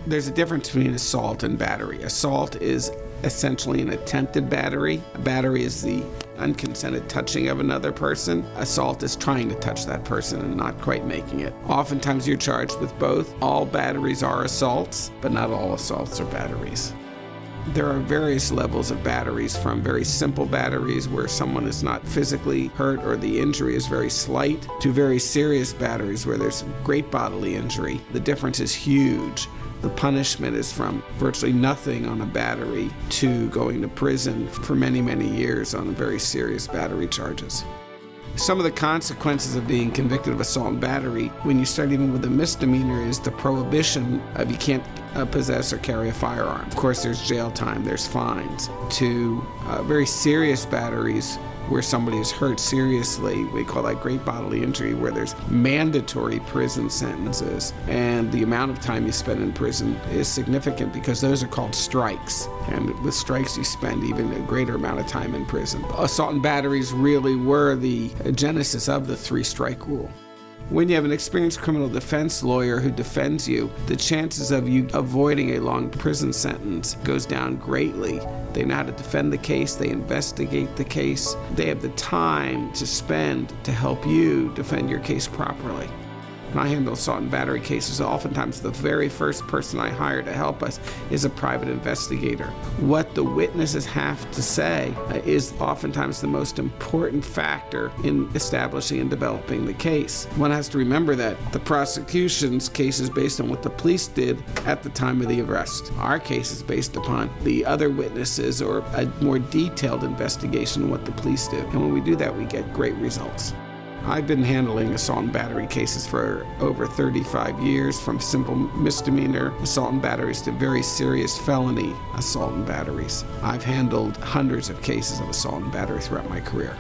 There's a difference between assault and battery. Assault is essentially an attempted battery. A battery is the unconsented touching of another person. Assault is trying to touch that person and not quite making it. Oftentimes you're charged with both. All batteries are assaults, but not all assaults are batteries. There are various levels of batteries, from very simple batteries where someone is not physically hurt or the injury is very slight, to very serious batteries where there's great bodily injury. The difference is huge. The punishment is from virtually nothing on a battery to going to prison for many, many years on very serious battery charges. Some of the consequences of being convicted of assault and battery when you start even with a misdemeanor is the prohibition of you can't possess or carry a firearm. Of course, there's jail time, there's fines. To very serious batteries where somebody is hurt seriously, we call that great bodily injury, where there's mandatory prison sentences, and the amount of time you spend in prison is significant because those are called strikes, and with strikes you spend even a greater amount of time in prison. Assault and batteries really were the genesis of the three-strike rule. When you have an experienced criminal defense lawyer who defends you, the chances of you avoiding a long prison sentence goes down greatly. They know how to defend the case, they investigate the case, they have the time to spend to help you defend your case properly. When I handle assault and battery cases, oftentimes the very first person I hire to help us is a private investigator. What the witnesses have to say is oftentimes the most important factor in establishing and developing the case. One has to remember that the prosecution's case is based on what the police did at the time of the arrest. Our case is based upon the other witnesses or a more detailed investigation of what the police did. And when we do that, we get great results. I've been handling assault and battery cases for over 35 years, from simple misdemeanor assault and batteries to very serious felony assault and batteries. I've handled hundreds of cases of assault and battery throughout my career.